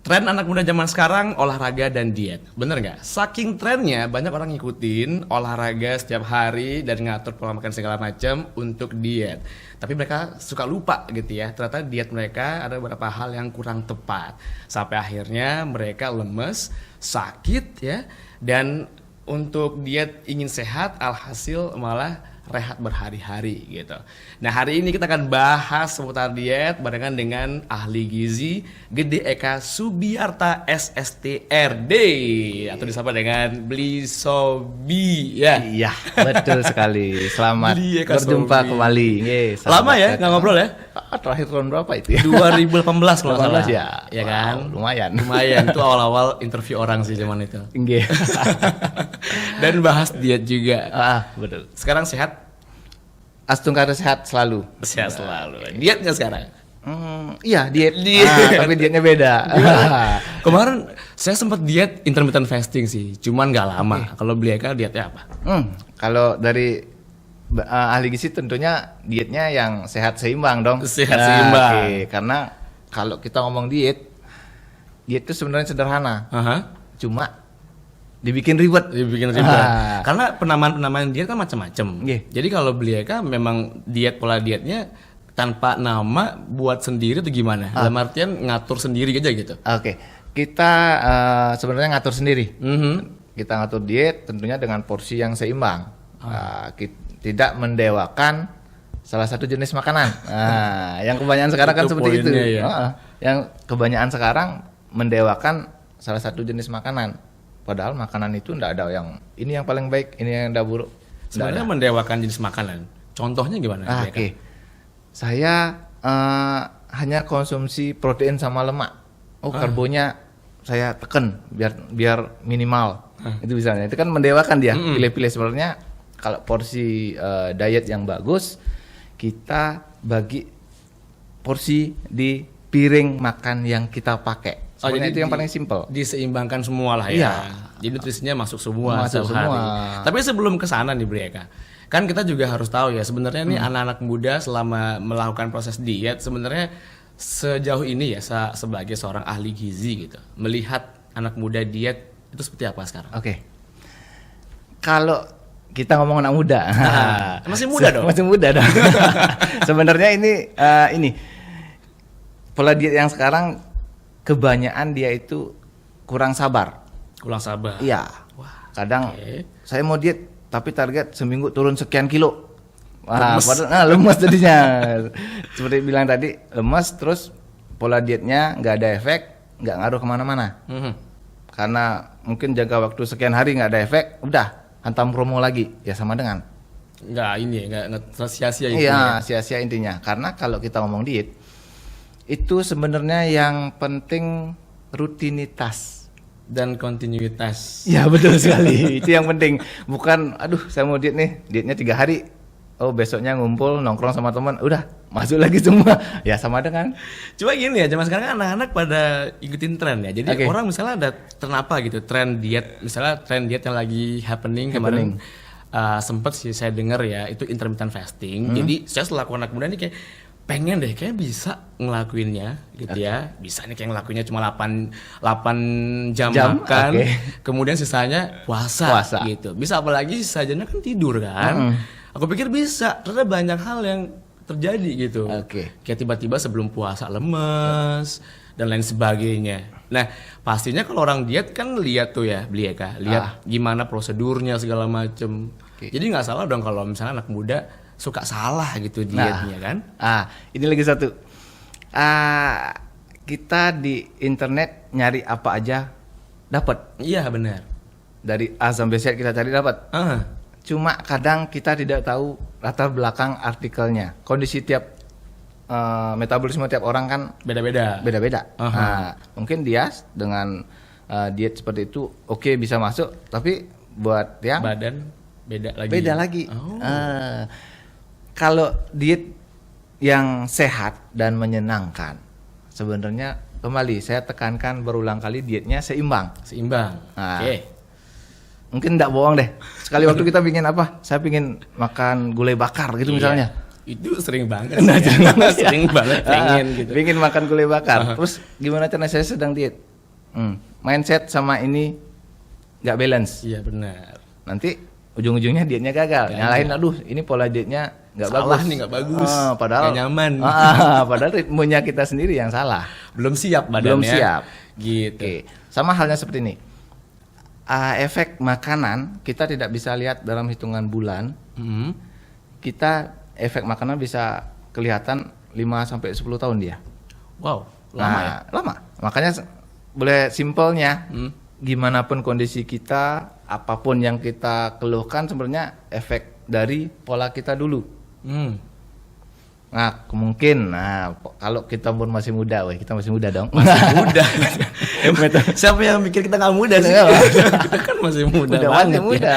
Tren anak muda zaman sekarang olahraga dan diet, bener nggak? Saking trennya banyak orang ngikutin olahraga setiap hari dan ngatur pola makan segala macam untuk diet. Tapi mereka suka lupa gitu ya, ternyata diet mereka ada beberapa hal yang kurang tepat. Sampai akhirnya mereka lemes, sakit ya, dan untuk diet ingin sehat alhasil malah rehat berhari-hari gitu. Nah, hari ini kita akan bahas seputar diet barengan dengan ahli gizi Gede Eka Subiarta SSTRD atau disapa dengan Bli Sobi ya. Iya, betul sekali. Selamat Bli Eka berjumpa Sobi. kembali. Lama ya nggak ngobrol ya? Terakhir tahun berapa itu ya? 2018 kalau nggak salah. ya. Ya kan? Wow, lumayan. Lumayan itu awal-awal interview orang sih zaman itu. Nggih. Dan bahas diet juga. Betul. Sekarang sehat? Astungkara sehat selalu. Sehat selalu. Dietnya sekarang? Iya, diet. Diet. Tapi dietnya beda. Kemarin saya sempat diet intermittent fasting sih, cuman nggak lama. Kalau Bli Eka dietnya apa? Kalau dari ahli gizi tentunya dietnya yang sehat seimbang dong. Sehat seimbang. Oke. Karena kalau kita ngomong diet itu sebenarnya sederhana. Cuma dibikin ribet. Karena penamaan diet kan macam-macam. Iya. Jadi kalau Bli Eka memang pola dietnya tanpa nama buat sendiri tuh gimana? Dalam artian ngatur sendiri aja gitu. Oke. Kita sebenarnya ngatur sendiri. Kita ngatur diet tentunya dengan porsi yang seimbang. Tidak mendewakan salah satu jenis makanan. Yang kebanyakan sekarang kan seperti itu. Ya. Yang kebanyakan sekarang mendewakan salah satu jenis makanan. Padahal makanan itu enggak ada yang ini yang paling baik, ini yang enggak buruk. Sebenarnya mendewakan jenis makanan. Contohnya gimana? Oke. Saya hanya konsumsi protein sama lemak. Karbonya saya tekan biar minimal. Itu misalnya. Itu kan mendewakan dia. Pilih-pilih sebenarnya kalau porsi diet yang bagus, kita bagi porsi di piring makan yang kita pakai. Sebenarnya itu yang paling simpel. Diseimbangkan semua lah ya. Iya. Jadi nutrisinya masuk semua Masuk setiap hari. semua. Tapi sebelum ke sana nih Bli Eka, kan kita juga harus tahu ya sebenarnya nih anak-anak muda selama melakukan proses diet sebenarnya sejauh ini ya sebagai seorang ahli gizi gitu, melihat anak muda diet itu seperti apa sekarang? Oke. Kalau kita ngomong anak muda, masih muda dong. Masih muda dong. Sebenarnya ini pola diet yang sekarang kebanyakan dia itu kurang sabar. Kurang sabar. Iya. Wah, kadang okay. Saya mau diet tapi target seminggu turun sekian kilo. Lemes jadinya. Seperti bilang tadi, lemes terus pola dietnya nggak ada efek, nggak ngaruh kemana-mana. Karena mungkin jangka waktu sekian hari nggak ada efek, udah hantam promo lagi, ya sama dengan nggak sia-sia intinya. Iya, sia-sia intinya. Karena kalau kita ngomong diet, itu sebenarnya yang penting rutinitas dan kontinuitas. Ya betul sekali. Itu yang penting. Bukan, aduh saya mau diet nih, dietnya 3 hari. Oh besoknya ngumpul nongkrong sama teman, udah masuk lagi semua. Ya sama dengan. Coba gini ya, zaman sekarang kan anak-anak pada ikutin tren ya. Jadi orang misalnya ada tren apa gitu, tren diet, misalnya tren diet yang lagi happening. Kemarin sempet sih saya dengar ya, itu intermittent fasting. Jadi saya selaku anak muda nih kayak pengen deh kayak bisa ngelakuinnya gitu ya. Bisa nih kayak ngelakuinnya cuma 8 jam makan. Kemudian sisanya puasa gitu. Bisa apalagi sisanya kan tidur kan. Aku pikir bisa, ternyata banyak hal yang terjadi gitu. Kayak tiba-tiba sebelum puasa lemes dan lain sebagainya. Nah, pastinya kalau orang diet kan lihat tuh ya, Bli Eka, lihat gimana prosedurnya segala macem. Jadi nggak salah dong kalau misalnya anak muda suka salah gitu dietnya kan? Ini lagi satu. Kita di internet nyari apa aja dapat. Iya benar. Dari A sampai Z kita cari dapat. Cuma kadang kita tidak tahu latar belakang artikelnya. Kondisi tiap metabolisme tiap orang kan beda-beda. Mungkin dia dengan diet seperti itu oke, bisa masuk, tapi buat yang badan beda lagi. kalau diet yang sehat dan menyenangkan, sebenarnya kembali saya tekankan berulang kali dietnya seimbang. Seimbang. Nah, Oke. mungkin enggak bohong deh. Sekali waktu kita pingin apa? Saya pingin makan gulai bakar gitu misalnya. Itu sering banget. Sering banget pengen gitu. Pingin makan gulai bakar. Terus gimana caranya saya sedang diet? Mindset sama ini nggak balance. Iya benar. Nanti ujung-ujungnya dietnya gagal. Nyalahin, aduh ini pola dietnya nggak bagus. Salah nih, nggak bagus. Padahal nggak nyaman. Padahal ritmenya kita sendiri yang salah. Belum siap badannya. Belum siap. Gitu. Oke. Sama halnya seperti ini. Efek makanan kita tidak bisa lihat dalam hitungan bulan. Kita efek makanan bisa kelihatan 5-10 tahun dia. Wow, lama ya? Lama. Makanya boleh simpelnya, gimana pun kondisi kita, apapun yang kita keluhkan sebenarnya efek dari pola kita dulu. Nah, kalau kita pun masih muda, kita masih muda dong. Masih muda. Siapa yang mikir kita nggak muda sih? Kita kan masih muda banget. Masih muda.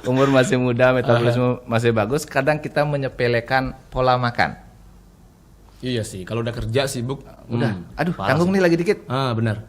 Umur masih muda, metabolisme masih bagus. Kadang kita menyepelekan pola makan. Iya sih, kalau udah kerja sibuk, aduh, tanggung nih lagi dikit. Benar.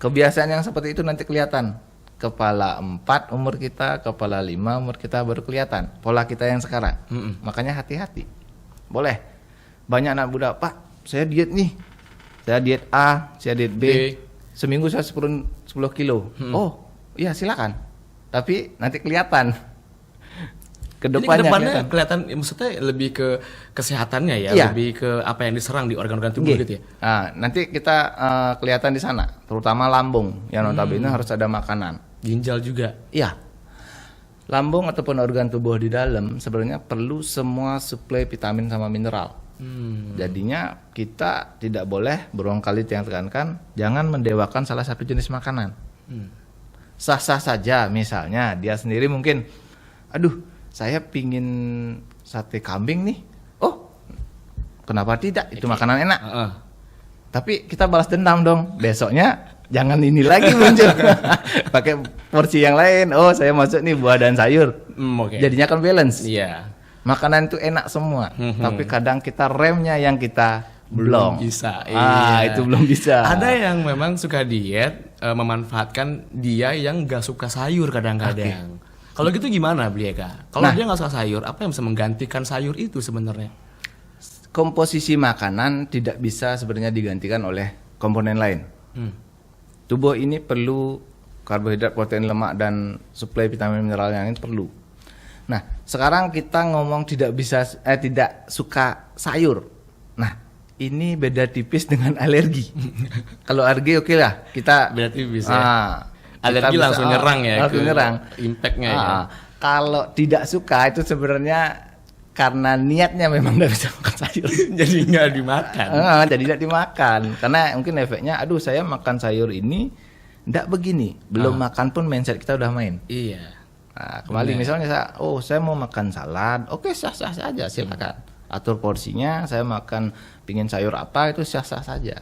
Kebiasaan yang seperti itu nanti kelihatan. Kepala 4 umur kita, kepala 5 umur kita baru kelihatan. Pola kita yang sekarang. Makanya hati-hati. Boleh. Banyak anak muda, Pak, saya diet nih. Saya diet A, saya diet B. Seminggu saya 10 kilo. Oh, iya silakan. Tapi nanti kelihatan. Kedepannya kelihatan, maksudnya lebih ke kesehatannya ya, iya. Lebih ke apa yang diserang di organ-organ tubuh gitu ya. Nanti kita kelihatan di sana, terutama lambung yang notabene harus ada makanan. Ginjal juga. Iya. Lambung ataupun organ tubuh di dalam sebenarnya perlu semua suplai vitamin sama mineral. Jadinya kita tidak boleh, berulang kali yang tekankan, jangan mendewakan salah satu jenis makanan. Sah-sah saja, misalnya dia sendiri mungkin, aduh, saya pingin sate kambing nih. Oh, kenapa tidak? Itu makanan enak. Tapi kita balas dendam dong. Besoknya jangan ini lagi muncul. Pakai porsi yang lain. Oh, saya masuk nih buah dan sayur. Jadinya kan balance. Iya. Makanan itu enak semua. Tapi kadang kita remnya yang kita belum bisa. Itu belum bisa. Ada yang memang suka diet, memanfaatkan dia yang gak suka sayur kadang-kadang. Kalau gitu gimana Blieka? Kalau dia nggak suka sayur, apa yang bisa menggantikan sayur itu sebenarnya? Komposisi makanan tidak bisa sebenarnya digantikan oleh komponen lain. Tubuh ini perlu karbohidrat, protein, lemak, dan suplai vitamin mineral yang ini perlu. Nah, sekarang kita ngomong tidak suka sayur. Nah, ini beda tipis dengan alergi. Kalau alergi oke lah, kita beda tipis ya. Alergi langsung nyerang ya, langsung nyerang. Impactnya ya. Kalau tidak suka itu sebenarnya karena niatnya memang tidak bisa makan sayur. Jadi nggak dimakan. Jadi tidak dimakan. Karena mungkin efeknya, aduh saya makan sayur ini tidak begini. Belum makan pun mindset kita udah main. Iya. Kembali misalnya saya mau makan salad, oke sah-sah saja silakan. Atur porsinya, saya makan pingin sayur apa itu sah-sah saja.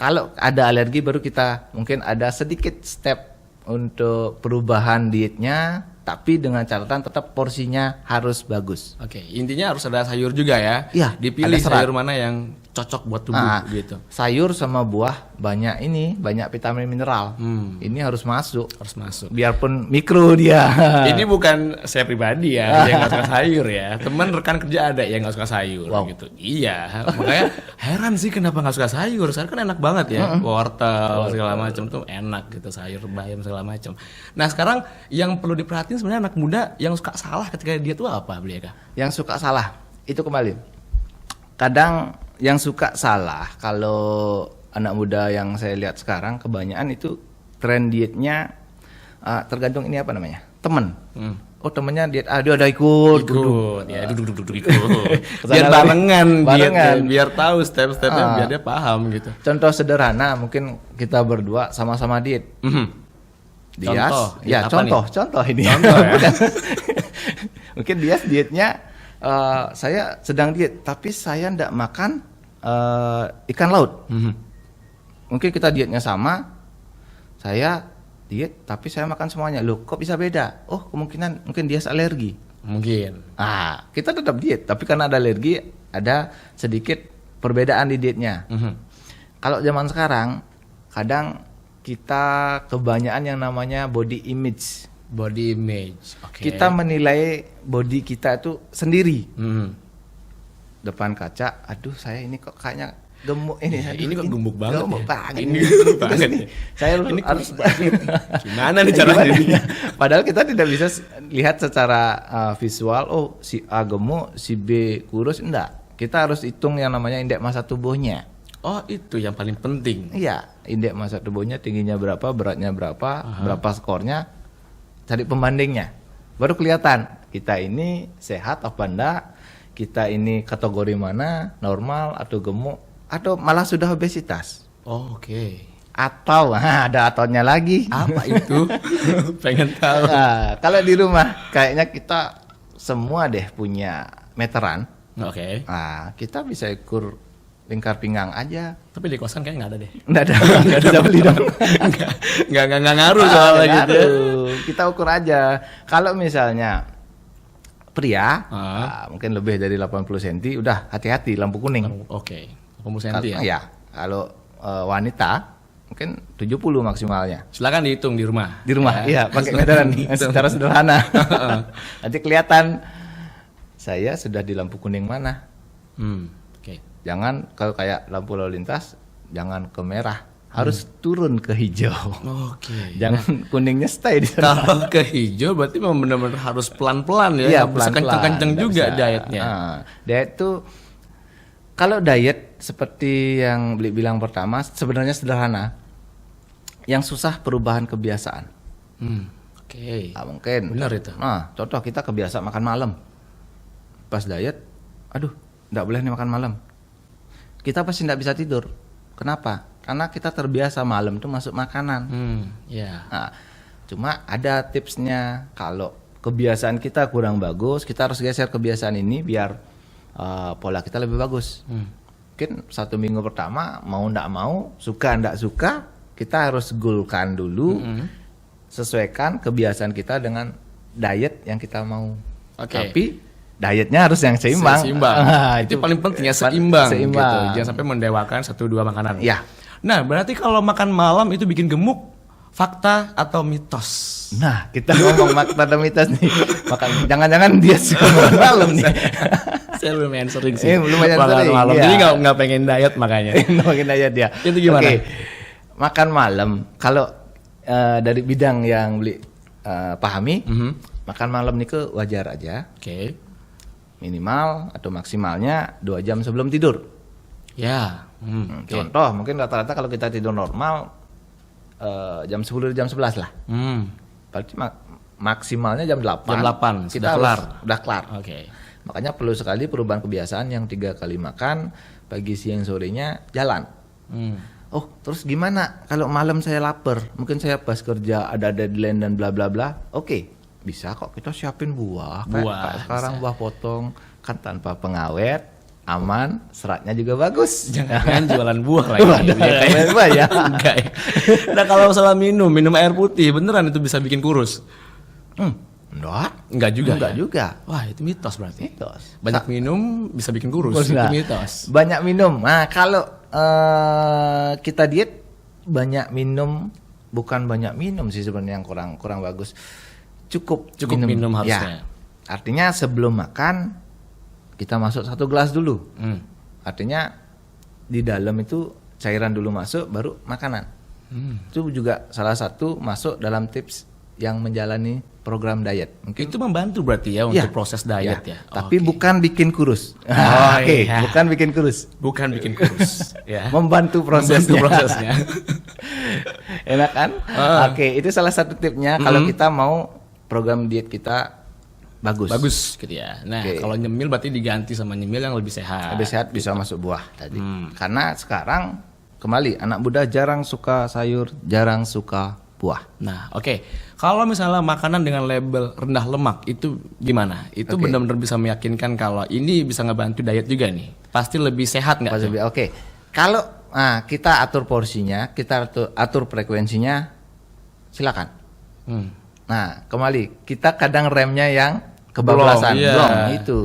Kalau ada alergi baru kita mungkin ada sedikit step untuk perubahan dietnya, tapi dengan catatan tetap porsinya harus bagus. Oke, intinya harus ada sayur juga ya. Iya, dipilih sayur mana yang cocok buat tubuh gitu. Sayur sama buah banyak vitamin mineral. Ini harus masuk. Harus masuk. Biarpun mikro dia. Ini bukan saya pribadi ya yang nggak suka sayur ya. Teman rekan kerja ada yang nggak suka sayur gitu. Iya, makanya heran sih kenapa nggak suka sayur. Sayur kan enak banget ya. Wortel segala macam tuh enak gitu, sayur bayam segala macam. Nah sekarang yang perlu diperhatiin sebenarnya anak muda yang suka salah ketika dia tuh apa, Blieka? Yang suka salah itu kembali. Kadang yang suka salah kalau anak muda yang saya lihat sekarang kebanyakan itu tren dietnya tergantung ini apa namanya, temen. Oh temennya diet dia udah ikut ya duduk ikut. Biar barengan dietnya, biar tahu step-stepnya, biar dia paham gitu. Contoh sederhana mungkin kita berdua sama-sama diet. Dia contoh ini. Contoh ya. Mungkin dia dietnya saya sedang diet tapi saya enggak makan ikan laut. Mungkin kita dietnya sama, saya diet tapi saya makan semuanya. Loh, kok bisa beda? Oh, kemungkinan mungkin dia alergi. Mungkin. Kita tetap diet, tapi karena ada alergi, ada sedikit perbedaan di dietnya. Kalau zaman sekarang, kadang kita kebanyakan yang namanya body image. Body image. Oke. Kita menilai body kita itu sendiri. Depan kaca, aduh saya ini kok kayaknya gemuk ini. Ini kok gemuk banget. Gemuk ya? banget. Ini gemuk banget. Ya? Saya ini harus gimana nih caranya? Padahal kita tidak bisa lihat secara visual. Oh, si A gemuk, si B kurus, enggak. Kita harus hitung yang namanya indeks massa tubuhnya. Oh, itu yang paling penting. Iya, indeks massa tubuhnya tingginya berapa, beratnya berapa, berapa skornya, cari pembandingnya. Baru kelihatan kita ini sehat apa enggak, kita ini kategori mana, normal atau gemuk, atau malah sudah obesitas. Oh, oke. Atau ada ataunya lagi. Apa itu? Pengen tahu. Kalau di rumah kayaknya kita semua deh punya meteran. Oke. Kita bisa ukur lingkar pinggang aja. Tapi di kosan kayaknya nggak ada deh. Nggak ada. Bisa beli dong. Nggak ngaruh soalnya gitu. Kita ukur aja. Kalau misalnya pria, mungkin lebih dari 80 cm, udah hati-hati lampu kuning. Oke. 80 cm ya? Ya. Kalau wanita mungkin 70 maksimalnya. Silakan dihitung di rumah. Di rumah, iya, pakai meteran secara sederhana. Nanti kelihatan saya sudah di lampu kuning mana. Oke. Jangan kalau kayak lampu lalu lintas, jangan ke merah, harus turun ke hijau. Oke. Jangan kuningnya stay di sana. Kalau ke hijau berarti memang benar-benar harus pelan-pelan ya. Iya, Nggak bisa kenceng-kenceng juga dietnya. Diet tuh kalau diet seperti yang Beli bilang pertama sebenarnya sederhana. Yang susah perubahan kebiasaan. Oke. Mungkin. Benar itu. Contoh kita kebiasa makan malam. Pas diet, aduh, nggak boleh nih makan malam. Kita pasti nggak bisa tidur. Kenapa? Karena kita terbiasa malam tuh masuk makanan. Cuma ada tipsnya. Kalau kebiasaan kita kurang bagus, kita harus geser kebiasaan ini biar pola kita lebih bagus. Mungkin 1 minggu pertama mau ndak mau, suka ndak suka, kita harus goalkan dulu, sesuaikan kebiasaan kita dengan diet yang kita mau. Tapi dietnya harus yang seimbang. Itu paling penting ya, seimbang. Gitu. Jangan sampai mendewakan 1-2 makanan. Ya. Nah, berarti kalau makan malam itu bikin gemuk, fakta atau mitos? Nah, kita ngomong fakta atau mitos nih. Jangan-jangan dia suka makan malam nih. Saya lumayan sering sih. Lumayan sering. Malam. Jadi nggak pengen diet makanya. Nggak pengen diet dia. Itu gimana? Makan malam. Kalau dari bidang yang Beli pahami, makan malam itu wajar aja. Minimal atau maksimalnya 2 jam sebelum tidur. Ya. Contoh, mungkin rata-rata kalau kita tidur normal jam 10 jam 11 lah. Berarti maksimalnya jam 8. Jam 8 kita udah kelar. Oke. Makanya perlu sekali perubahan kebiasaan yang 3 kali makan, pagi, siang, sorenya jalan. Oh, terus gimana kalau malam saya lapar? Mungkin saya pas kerja ada deadline dan bla bla bla. Oke, bisa kok kita siapin buah. Kayak sekarang buah potong kan tanpa pengawet, aman, seratnya juga bagus. Jangan jualan buah lagi. Buah ya. Enggak ya. Nah, kalau masalah minum air putih beneran itu bisa bikin kurus? Enggak juga. Enggak juga. Wah, itu mitos berarti. Mitos. Banyak minum bisa bikin kurus. Itu mitos. Banyak minum. Nah, kalau kita diet banyak minum, bukan banyak minum sih sebenarnya yang kurang bagus. Cukup minum harusnya. Ya. Artinya sebelum makan kita masuk 1 gelas dulu. Artinya di dalam itu cairan dulu masuk, baru makanan. Itu juga salah satu masuk dalam tips yang menjalani program diet. Mungkin itu membantu berarti ya untuk proses diet ya. Tapi bukan bikin kurus. Bukan bikin kurus. Bukan bikin kurus. Ya. Membantu prosesnya. Enak kan? Itu salah satu tipnya kalau kita mau program diet kita bagus gitu ya. Nah, kalau nyemil berarti diganti sama nyemil yang lebih sehat. Lebih sehat bisa masuk buah tadi. Karena sekarang kembali anak muda jarang suka sayur, jarang suka buah. Nah, kalau misalnya makanan dengan label rendah lemak itu gimana? Itu benar-benar bisa meyakinkan kalau ini bisa ngebantu diet juga nih. Pasti lebih sehat nggak? Kalau kita atur porsinya, kita atur frekuensinya, silakan. Nah, kembali kita kadang remnya yang kebablasan. Belum, iya. Belum, itu.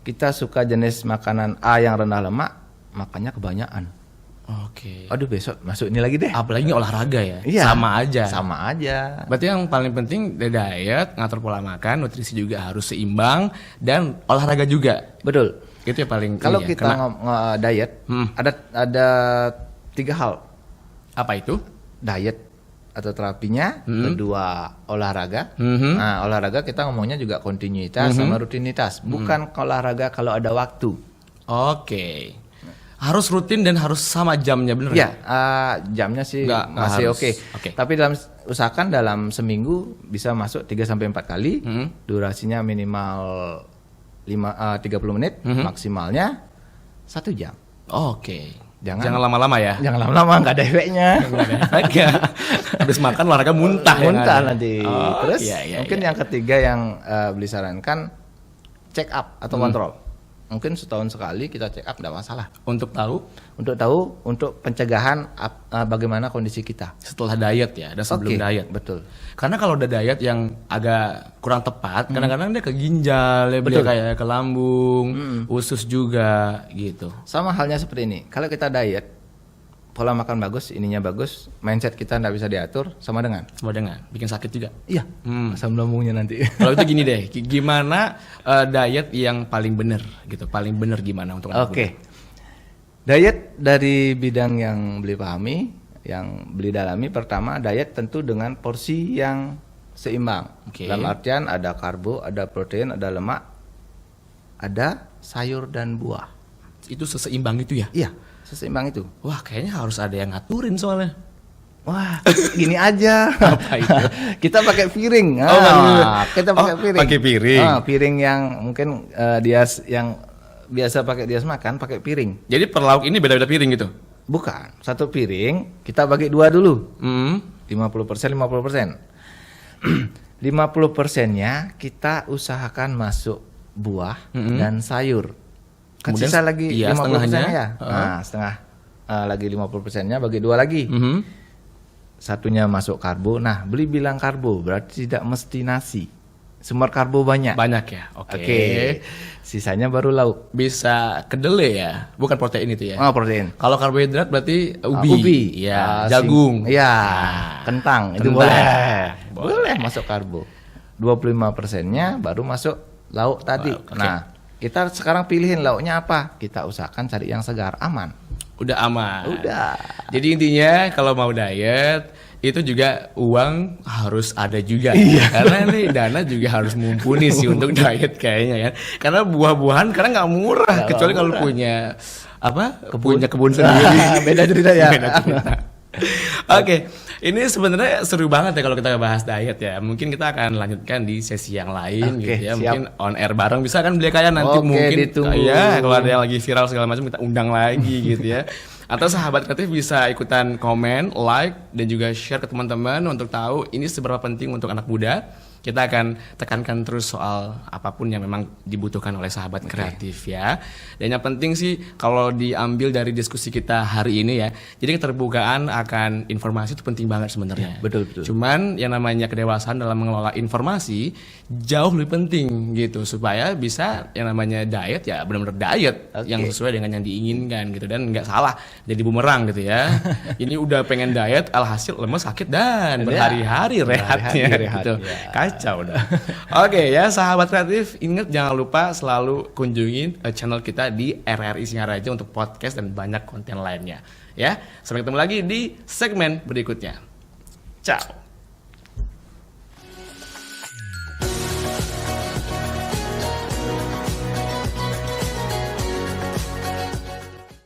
Kita suka jenis makanan A yang rendah lemak, makannya kebanyakan. Oke. Aduh, besok masuk ini lagi deh. Apalagi ini olahraga ya. Iya, Sama aja. Sama aja. Berarti yang paling penting diet, ngatur pola makan, nutrisi juga harus seimbang dan olahraga juga. Betul. Itu yang paling Kalau ini ya, kita diet, ada 3 hal. apa itu? Diet atau terapinya, kedua olahraga. Nah, olahraga kita ngomongnya juga kontinuitas sama rutinitas, bukan olahraga kalau ada waktu. Oke. Harus rutin dan harus sama jamnya, bener Ya, jamnya sih Nggak masih harus. oke. Oke. Tapi usahakan dalam seminggu bisa masuk 3-4 kali. Durasinya minimal 30 menit, maksimalnya 1 jam. Oke. Jangan lama-lama ya. Jangan lama-lama, nggak ada efeknya. Habis makan olahraga muntah. Muntah ya, nanti. Oh, Terus iya, mungkin yang ketiga yang beli sarankan, check up atau kontrol. Mungkin setahun sekali kita check up, nggak masalah. Untuk tahu Untuk pencegahan bagaimana kondisi kita setelah diet ya, dan sebelum Oke, diet. betul. Karena kalau udah diet yang agak kurang tepat, kadang-kadang dia ke ginjal, ya, dia kayak ke lambung, usus juga gitu. Sama halnya seperti ini. Kalau kita diet, pola makan bagus, ininya bagus, mindset kita nggak bisa diatur, sama dengan bikin sakit juga. iya, asam lambungnya nanti. Kalau itu gini deh, gimana diet yang paling bener gitu? Paling bener gimana untuk anak Oke. Diet dari bidang yang beli pahami, yang beli dalami, pertama diet tentu dengan porsi yang seimbang. Oke. Dalam artian ada karbo, ada protein, ada lemak, ada sayur dan buah. Itu seseimbang itu ya? Iya, seseimbang itu. Wah, kayaknya harus ada yang ngaturin soalnya. Wah, gini aja. Apa itu? Kita pakai piring. Kita pakai piring. Pakai piring. Piring yang mungkin yang biasa pakai makan, pakai piring. Jadi per lauk ini beda-beda piring gitu? Bukan, satu piring kita bagi 2 dulu. 50%, 50%. 50%-nya kita usahakan masuk buah dan sayur. Kan Kemudian sisa lagi 50% setengahnya, ya. Nah, setengah lagi 50%-nya bagi 2 lagi. Satunya masuk karbo. Nah, beli bilang karbo berarti tidak mesti nasi. Sumber karbo banyak. Banyak ya? Oke. Sisanya baru lauk. Bisa kedelai ya? Bukan protein itu ya? Oh, protein. Kalau karbohidrat berarti ubi. Ubi. Ya, jagung. Iya, Nah, kentang. Itu kentang. boleh masuk karbo. 25%-nya baru masuk lauk tadi. Lauk, oke. Nah, kita sekarang pilihin lauknya apa? Kita usahakan cari yang segar, aman. Udah aman. Udah. Jadi intinya kalau mau diet itu juga uang harus ada juga. Iya. Karena ini dana juga harus mumpuni sih untuk diet kayaknya ya. Karena buah-buahan karena nggak murah, kecuali kalau punya punya kebun sendiri. Beda cerita ya. Beda cerita. Oke, ini sebenarnya seru banget ya kalau kita bahas diet ya. Mungkin kita akan lanjutkan di sesi yang lain Oke, gitu ya. siap. Mungkin on air bareng bisa kan beli kayak nanti Oke, mungkin ditunggu. ya kalau ada yang lagi viral segala macam kita undang lagi gitu ya. Atau sahabat kreatif bisa ikutan komen, like dan juga share ke teman-teman untuk tahu ini seberapa penting untuk anak muda. Kita akan tekankan terus soal apapun yang memang dibutuhkan oleh sahabat kreatif ya. Dan yang penting sih kalau diambil dari diskusi kita hari ini ya. Jadi keterbukaan akan informasi itu penting banget sebenarnya. Betul. Cuman yang namanya kedewasaan dalam mengelola informasi jauh lebih penting gitu supaya bisa yang namanya diet ya benar-benar diet yang sesuai dengan yang diinginkan gitu dan nggak salah jadi bumerang gitu ya. Ini udah pengen diet alhasil lemes sakit dan berhari-hari rehatnya gitu. Kacau udah. Oke ya sahabat kreatif, ingat jangan lupa selalu kunjungin channel kita di RRI Singaraja untuk podcast dan banyak konten lainnya ya. Sampai ketemu lagi di segmen berikutnya. Ciao.